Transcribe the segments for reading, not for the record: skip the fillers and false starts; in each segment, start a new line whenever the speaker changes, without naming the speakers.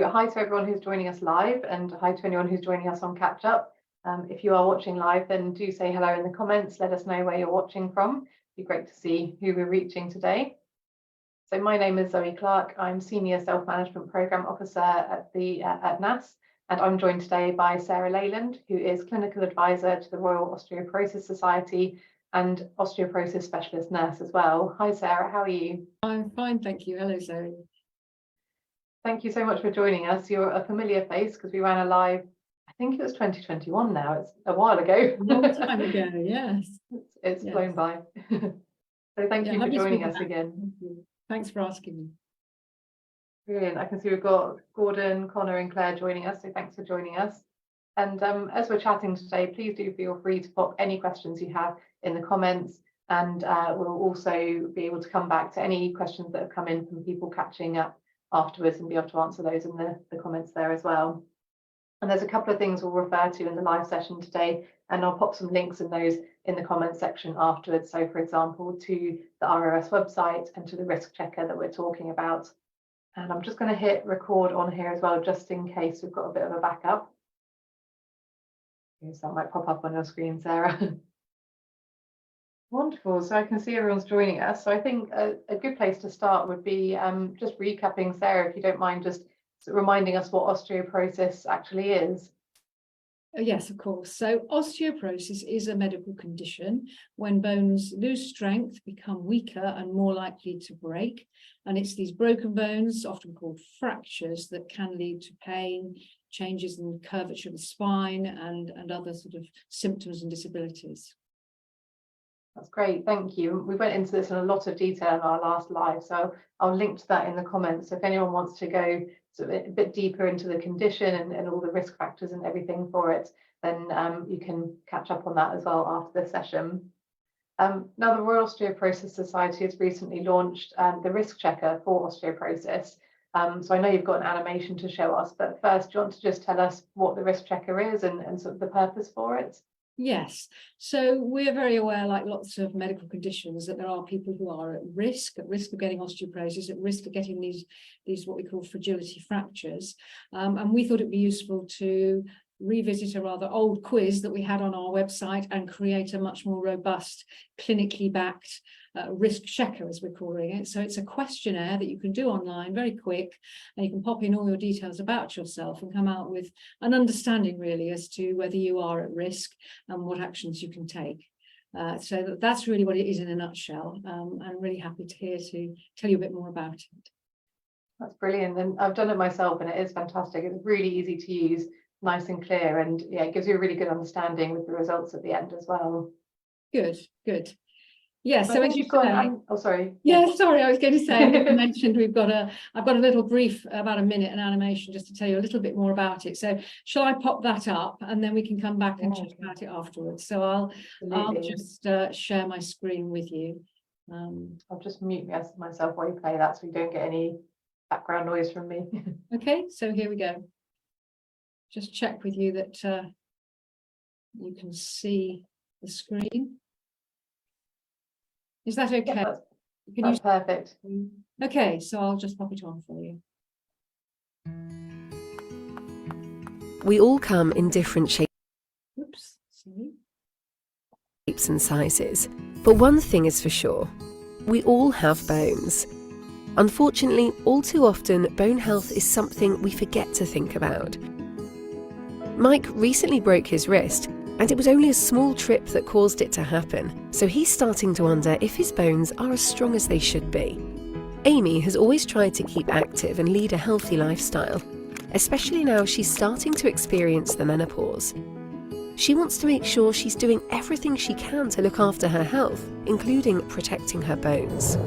Hi to everyone who's joining us live, and hi to anyone who's joining us on catch up. If you are watching live, then do say hello in the comments. Let us know where you're watching from. It'd be great to see who we're reaching today. So my name is Zoe Clark. I'm Senior Self-Management Programme Officer at NASS, and I'm joined today by Sarah Leyland, who is Clinical Advisor to the Royal Osteoporosis Society and Osteoporosis Specialist Nurse as well. Hi Sarah, how are you?
I'm fine, thank you. Hello Zoe.
Thank you so much for joining us. You're a familiar face because we ran a live, I think it was 2021 now, it's a while ago.
A long time ago, yes.
It's
yes.
Flown by. So thank you for joining us again.
Thank you. Thanks for asking me.
Brilliant. I can see we've got Gordon, Connor and Claire joining us, so thanks for joining us. And as we're chatting today, please do feel free to pop any questions you have in the comments, and we'll also be able to come back to any questions that have come in from people catching up afterwards and be able to answer those in the comments there as well. And there's a couple of things we'll refer to in the live session today, and I'll pop some links in those in the comments section afterwards. So for example, to the ROS website and to the risk checker that we're talking about. And I'm just going to hit record on here as well, just in case we've got a bit of a backup. So that might pop up on your screen, Sarah. Wonderful. So I can see everyone's joining us. So I think a good place to start would be just recapping, Sarah, if you don't mind, just reminding us what osteoporosis actually is.
Yes, of course. So osteoporosis is a medical condition when bones lose strength, become weaker and more likely to break. And it's these broken bones, often called fractures, that can lead to pain, changes in the curvature of the spine and other sort of symptoms and disabilities.
That's great, thank you. We went into this in a lot of detail in our last live, so I'll link to that in the comments. So if anyone wants to go sort of a bit deeper into the condition and all the risk factors and everything for it, then you can catch up on that as well after this session. Now, the Royal Osteoporosis Society has recently launched the risk checker for osteoporosis. So I know you've got an animation to show us, but first, do you want to just tell us what the risk checker is and sort of the purpose for it?
Yes, so we're very aware, like lots of medical conditions, that there are people who are at risk of getting osteoporosis, at risk of getting these what we call fragility fractures. And we thought it'd be useful to revisit a rather old quiz that we had on our website and create a much more robust, clinically backed risk checker, as we're calling it. So it's a questionnaire that you can do online, very quick, and you can pop in all your details about yourself and come out with an understanding really as to whether you are at risk and what actions you can take. So that's really what it is in a nutshell. I'm really happy to tell you a bit more about it.
That's brilliant, and I've done it myself and it is fantastic. It's really easy to use, nice and clear, and yeah, it gives you a really good understanding with the results at the end as well.
Good. Yeah, so as you've got,
oh sorry.
Yeah, sorry, I was going to say, I mentioned I've got a little brief, about a minute, an animation just to tell you a little bit more about it. So shall I pop that up and then we can come back and chat about it afterwards? So I'll just share my screen with you.
I'll just mute myself while you play that so you don't get any background noise from me.
Okay, so here we go. Just check with you that you can see the screen. Is that okay?
Yeah, that's perfect.
Okay, so I'll just pop it on for you.
We all come in different shapes.
Oops, sorry.
Shapes and sizes, but one thing is for sure, we all have bones. Unfortunately, all too often, bone health is something we forget to think about. Mike recently broke his wrist, and it was only a small trip that caused it to happen, so he's starting to wonder if his bones are as strong as they should be. Amy has always tried to keep active and lead a healthy lifestyle, especially now she's starting to experience the menopause. She wants to make sure she's doing everything she can to look after her health, including protecting her bones.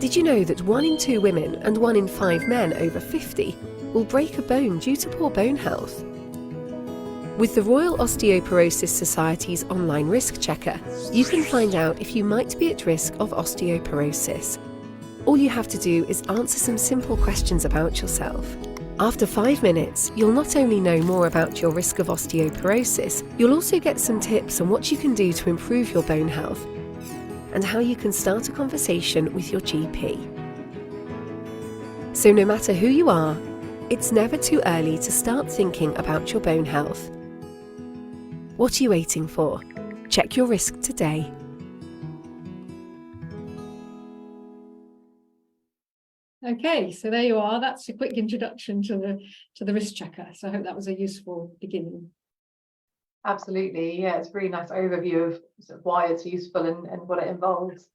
Did you know that 1 in 2 women and 1 in 5 men over 50 will break a bone due to poor bone health? With the Royal Osteoporosis Society's online risk checker, you can find out if you might be at risk of osteoporosis. All you have to do is answer some simple questions about yourself. After 5 minutes, you'll not only know more about your risk of osteoporosis, you'll also get some tips on what you can do to improve your bone health and how you can start a conversation with your GP. So no matter who you are, It's never too early to start thinking about your bone health. What are you waiting for? Check your risk today.
Okay, so there you are. That's a quick introduction to the risk checker. So I hope that was a useful beginning.
Absolutely, yeah, it's a really nice overview of sort of why it's useful and what it involves.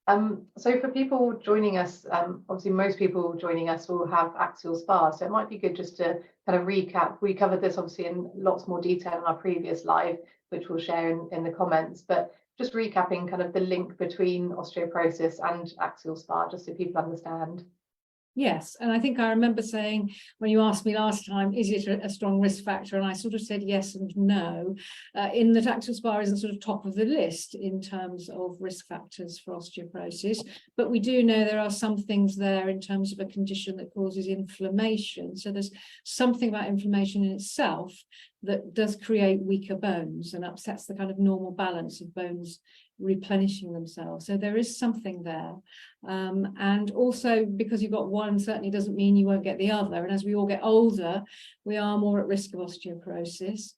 So for people joining us, obviously most people joining us will have axial SpA, so it might be good just to kind of recap. We covered this obviously in lots more detail in our previous live, which we'll share in the comments, but just recapping kind of the link between osteoporosis and axial SpA, just so people understand.
Yes, and I think I remember saying when you asked me last time, is it a strong risk factor? And I sort of said yes and no, in that axial SpA isn't sort of top of the list in terms of risk factors for osteoporosis, but we do know there are some things there in terms of a condition that causes inflammation. So there's something about inflammation in itself that does create weaker bones and upsets the kind of normal balance of bones replenishing themselves. So there is something there. And also because you've got one certainly doesn't mean you won't get the other. And as we all get older, we are more at risk of osteoporosis.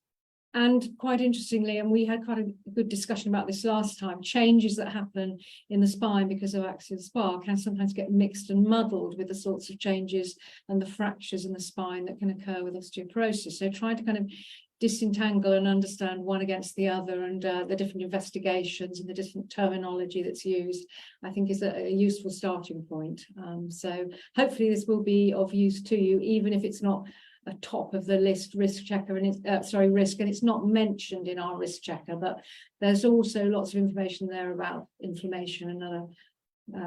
And quite interestingly, and we had quite a good discussion about this last time, changes that happen in the spine because of axial SpA can sometimes get mixed and muddled with the sorts of changes and the fractures in the spine that can occur with osteoporosis. So trying to kind of disentangle and understand one against the other and the different investigations and the different terminology that's used, I think is a useful starting point. So hopefully this will be of use to you, even if it's not a top of the list risk checker and it's risk, and it's not mentioned in our risk checker, but there's also lots of information there about inflammation and other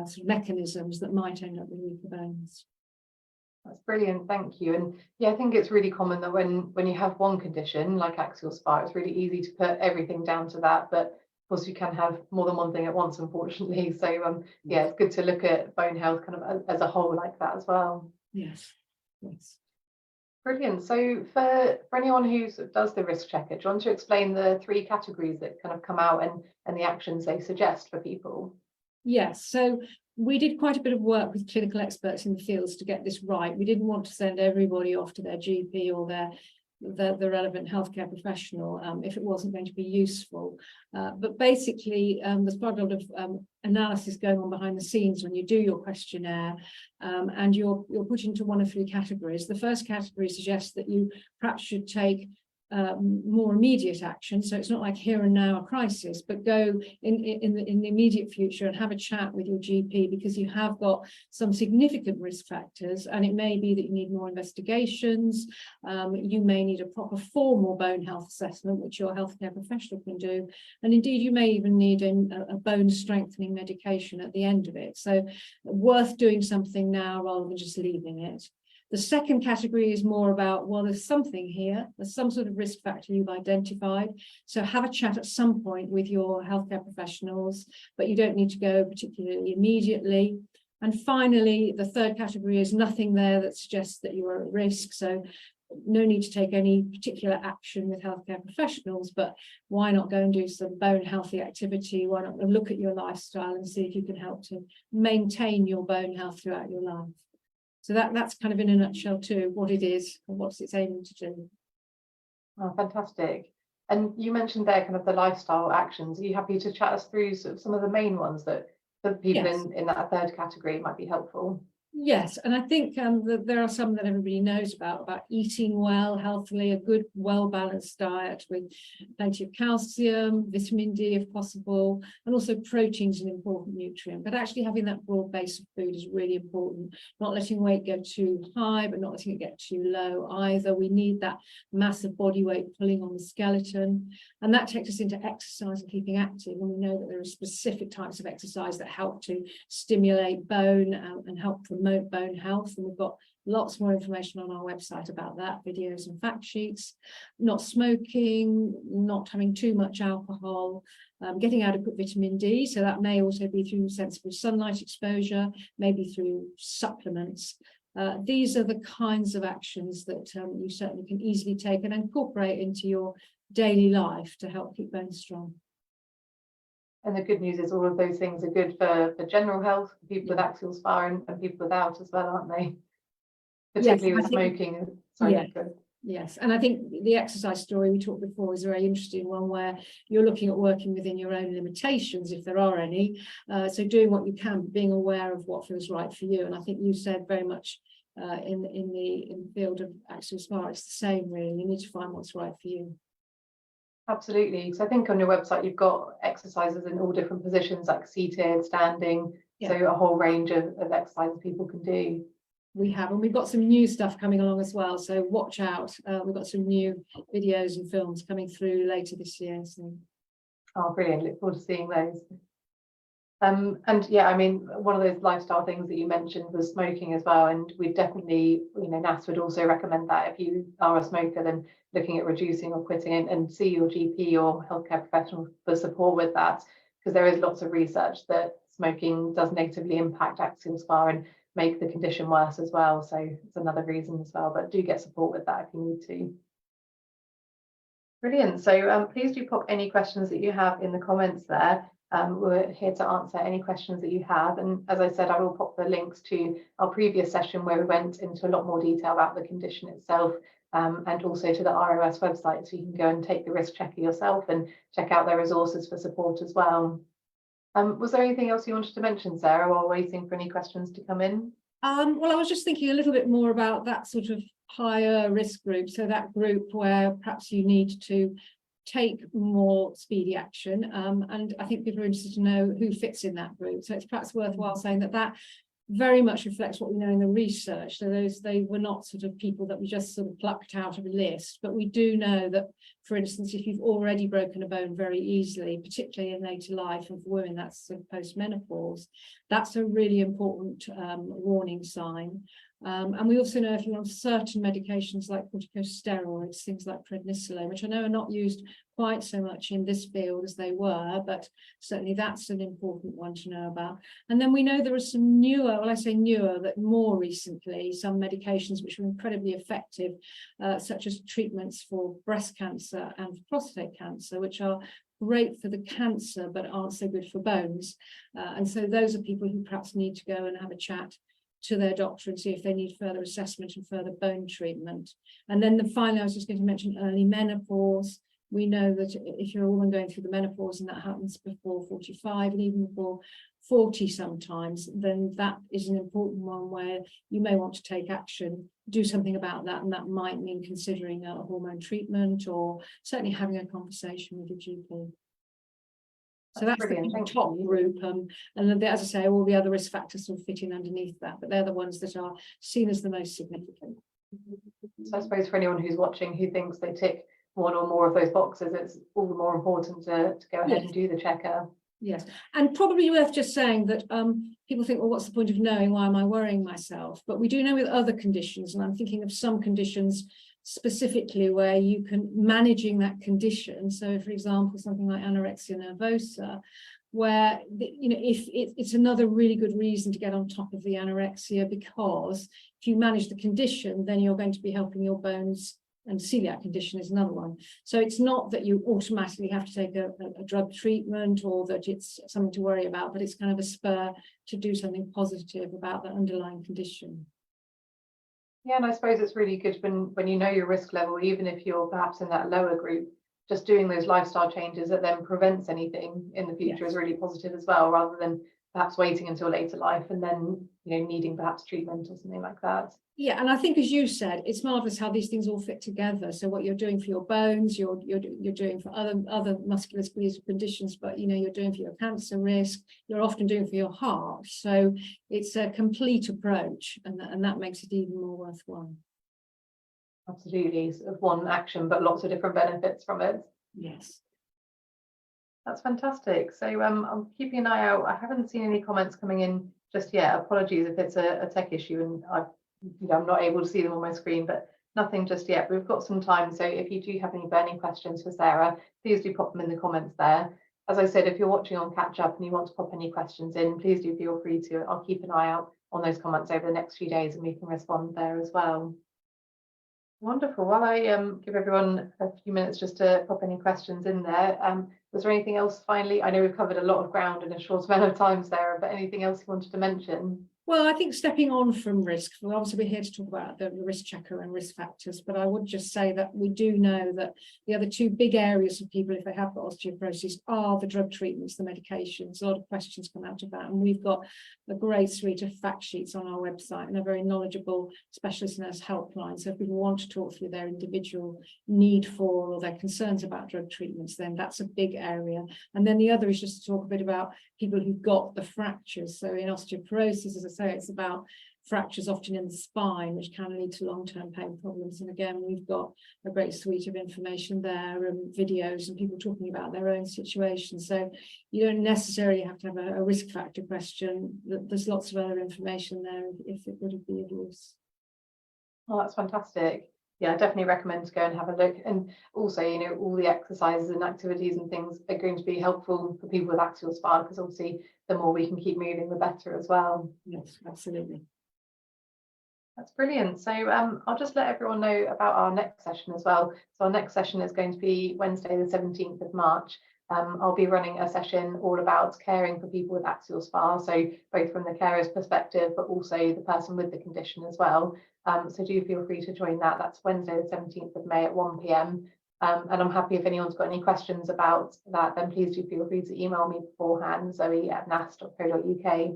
sort of mechanisms that might end up with weaker bones.
That's brilliant, thank you. And yeah, I think it's really common that when you have one condition like axial SpA, it's really easy to put everything down to that, but of course you can have more than one thing at once, unfortunately. So yeah, it's good to look at bone health kind of as a whole like that as well.
Yes, yes.
Brilliant. So for anyone who sort of does the risk checker, do you want to explain the 3 categories that kind of come out and the actions they suggest for people?
Yes, so we did quite a bit of work with clinical experts in the fields to get this right. We didn't want to send everybody off to their GP or the relevant healthcare professional if it wasn't going to be useful. But basically, there's quite a lot of analysis going on behind the scenes when you do your questionnaire, and you're put into one of 3 categories. The first category suggests that you perhaps should take more immediate action, so it's not like here and now a crisis, but go in the immediate future and have a chat with your GP, because you have got some significant risk factors, and it may be that you need more investigations. You may need a proper formal bone health assessment, which your healthcare professional can do, and indeed you may even need a bone strengthening medication at the end of it. So worth doing something now rather than just leaving it. The second category is more about, well, there's something here, there's some sort of risk factor you've identified. So have a chat at some point with your healthcare professionals, but you don't need to go particularly immediately. And finally, the third category is nothing there that suggests that you are at risk. So no need to take any particular action with healthcare professionals, but why not go and do some bone healthy activity? Why not look at your lifestyle and see if you can help to maintain your bone health throughout your life? So that's kind of in a nutshell too, what it is and what it's aiming to do.
Oh, fantastic. And you mentioned there kind of the lifestyle actions. Are you happy to chat us through sort of some of the main ones that for people
Yes.
in that third category might be helpful?
Yes, and I think that there are some that everybody knows about eating well, healthily, a good, well-balanced diet with plenty of calcium, vitamin D if possible, and also protein is an important nutrient. But actually having that broad base of food is really important, not letting weight go too high, but not letting it get too low either. We need that massive body weight pulling on the skeleton, and that takes us into exercise and keeping active. And we know that there are specific types of exercise that help to stimulate bone and help promote bone health, and we've got lots more information on our website about that, videos and fact sheets. Not smoking, not having too much alcohol, getting adequate vitamin D, so that may also be through sensible sunlight exposure, maybe through supplements. These are the kinds of actions that you certainly can easily take and incorporate into your daily life to help keep bones strong.
And the good news is all of those things are good for general health, for people with axial SpA and people without as well, aren't they? particularly
I
with
think-
smoking. Sorry,
Yeah.
go.
Yes, and I think the exercise story we talked before is a very interesting one, where you're looking at working within your own limitations, if there are any. So doing what you can, being aware of what feels right for you. And I think you said very much in the field of Axial SpA, it's the same really. You need to find what's right for you.
Absolutely. So I think on your website you've got exercises in all different positions, like seated, standing. So a whole range of exercises people can do.
We have, and we've got some new stuff coming along as well, so watch out. We've got some new videos and films coming through later this year. So.
Oh, brilliant. Look forward to seeing those. And yeah, I mean, one of those lifestyle things that you mentioned was smoking as well. And we've definitely, NASS would also recommend that if you are a smoker, then looking at reducing or quitting, and see your GP or healthcare professional for support with that, because there is lots of research that smoking does negatively impact axial SpA and make the condition worse as well. So it's another reason as well, but do get support with that if you need to. Brilliant. So please do pop any questions that you have in the comments there. We're here to answer any questions that you have. And as I said, I will pop the links to our previous session where we went into a lot more detail about the condition itself, and also to the ROS website, so you can go and take the risk checker yourself and check out their resources for support as well. Was there anything else you wanted to mention, Sarah, while waiting for any questions to come in?
Well, I was just thinking a little bit more about that sort of higher risk group. So that group where perhaps you need to take more speedy action. And I think people are interested to know who fits in that group. So it's perhaps worthwhile saying that very much reflects what we know in the research. So they were not sort of people that we just sort of plucked out of a list, but we do know that, for instance, if you've already broken a bone very easily, particularly in later life, and for women that's sort of post-menopause, that's a really important warning sign. And we also know if you're on certain medications like corticosteroids, things like prednisolone, which I know are not used quite so much in this field as they were, but certainly that's an important one to know about. And then we know there are some newer, well, I say newer, that more recently, some medications which are incredibly effective, such as treatments for breast cancer and prostate cancer, which are great for the cancer but aren't so good for bones. And so those are people who perhaps need to go and have a chat to their doctor and see if they need further assessment and further bone treatment. And then finally, I was just going to mention early menopause. We know that if you're a woman going through the menopause and that happens before 45 and even before 40 sometimes, then that is an important one where you may want to take action, do something about that, and that might mean considering a hormone treatment or certainly having a conversation with your GP. So that's the top group, and then, as I say, all the other risk factors sort of fit in underneath that, but they're the ones that are seen as the most significant.
So I suppose for anyone who's watching who thinks they tick one or more of those boxes, it's all the more important to go ahead and do the checker.
Yes, and probably worth just saying that people think, well, what's the point of knowing? Why am I worrying myself? But we do know with other conditions, and I'm thinking of some conditions specifically where you can managing that condition. So, for example, something like anorexia nervosa, where if it's another really good reason to get on top of the anorexia, because if you manage the condition, then you're going to be helping your bones. And celiac condition is another one. So it's not that you automatically have to take a drug treatment or that it's something to worry about, but it's kind of a spur to do something positive about the underlying condition.
Yeah, and I suppose it's really good when you know your risk level, even if you're perhaps in that lower group, just doing those lifestyle changes that then prevents anything in the future is really positive as well, rather than perhaps waiting until later life and then needing perhaps treatment or something like that.
Yeah, and I think, as you said, it's marvelous how these things all fit together. So what you're doing for your bones, you're doing for other musculoskeletal conditions, but you're doing for your cancer risk, you're often doing for your heart. So it's a complete approach, and that makes it even more worthwhile.
Absolutely, sort of one action, but lots of different benefits from it.
Yes.
That's fantastic. So I'm keeping an eye out. I haven't seen any comments coming in just yet. Apologies if it's a tech issue and I'm not able to see them on my screen, but nothing just yet. We've got some time, so if you do have any burning questions for Sarah, please do pop them in the comments there. As I said, if you're watching on catch up and you want to pop any questions in, please do feel free to. I'll keep an eye out on those comments over the next few days and we can respond there as well. Wonderful. While I give everyone a few minutes just to pop any questions in there, was there anything else finally? I know we've covered a lot of ground in a short amount of time, Sarah, but anything else you wanted to mention?
Well, I think stepping on from risk, well, obviously we're here to talk about the risk checker and risk factors, but I would just say that we do know that the other two big areas of people, if they have got osteoporosis, are the drug treatments, the medications. A lot of questions come out of that, and we've got a great suite of fact sheets on our website and a very knowledgeable specialist nurse helpline. So if people want to talk through their individual need for or their concerns about drug treatments, then that's a big area. And then the other is just to talk a bit about people who've got the fractures. So in osteoporosis, as I say, it's about fractures often in the spine, which can lead to long-term pain problems. And again, we've got a great suite of information there and videos and people talking about their own situation. So you don't necessarily have to have a risk factor question. There's lots of other information there if it would be of use.
Oh, that's fantastic. Yeah, I definitely recommend to go and have a look. And also, you know, all the exercises and activities and things are going to be helpful for people with axial SpA, because obviously the more we can keep moving, the better as well.
Yes, absolutely.
That's brilliant. So I'll just let everyone know about our next session as well. So our next session is going to be Wednesday, the 17th of March. I'll be running a session all about caring for people with axial SpA, so both from the carer's perspective, but also the person with the condition as well. So do feel free to join that. That's Wednesday, the 17th of May at 1 p.m. And I'm happy if anyone's got any questions about that, then please do feel free to email me beforehand, zoe@nass.co.uk.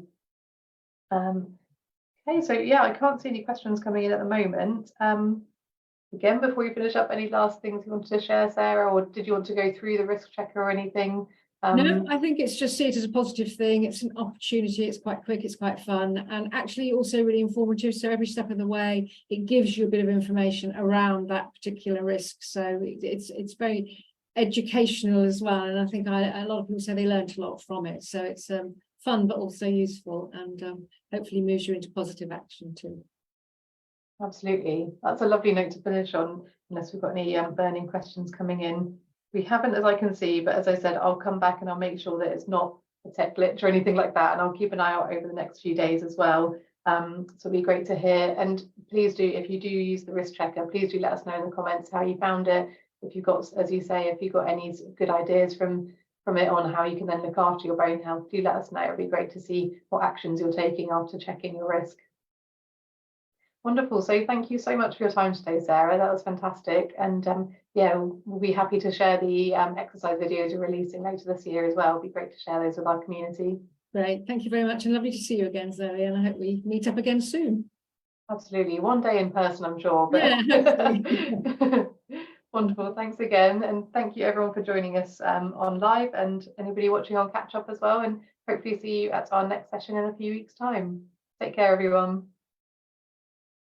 Okay, so yeah, I can't see any questions coming in at the moment. Again, before you finish up, any last things you wanted to share, Sarah, or did you want to go through the risk checker or anything?
No, I think it's just see it as a positive thing. It's an opportunity. It's quite quick. It's quite fun, and actually also really informative. So every step of the way, it gives you a bit of information around that particular risk. So it's very educational as well. And I think a lot of people say they learned a lot from it. So it's fun, but also useful, and hopefully moves you into positive action too.
Absolutely. That's a lovely note to finish on, unless we've got any burning questions coming in. We haven't, as I can see, but as I said, I'll come back and I'll make sure that it's not a tech glitch or anything like that. And I'll keep an eye out over the next few days as well. So it'll be great to hear. And please do, if you do use the risk checker, please do let us know in the comments how you found it. If you've got, as you say, if you've got any good ideas from it on how you can then look after your bone health, do let us know. It'll be great to see what actions you're taking after checking your risk. Wonderful. So thank you so much for your time today, Sarah. That was fantastic. And yeah, we'll be happy to share the exercise videos you're releasing later this year as well. It'll be great to share those with our community.
Great. Thank you very much. And lovely to see you again, Zoe. And I hope we meet up again soon.
Absolutely. One day in person, I'm sure. But
Yeah,
wonderful. Thanks again. And thank you everyone for joining us on live, and anybody watching on catch up as well. And hopefully see you at our next session in a few weeks' time. Take care, everyone.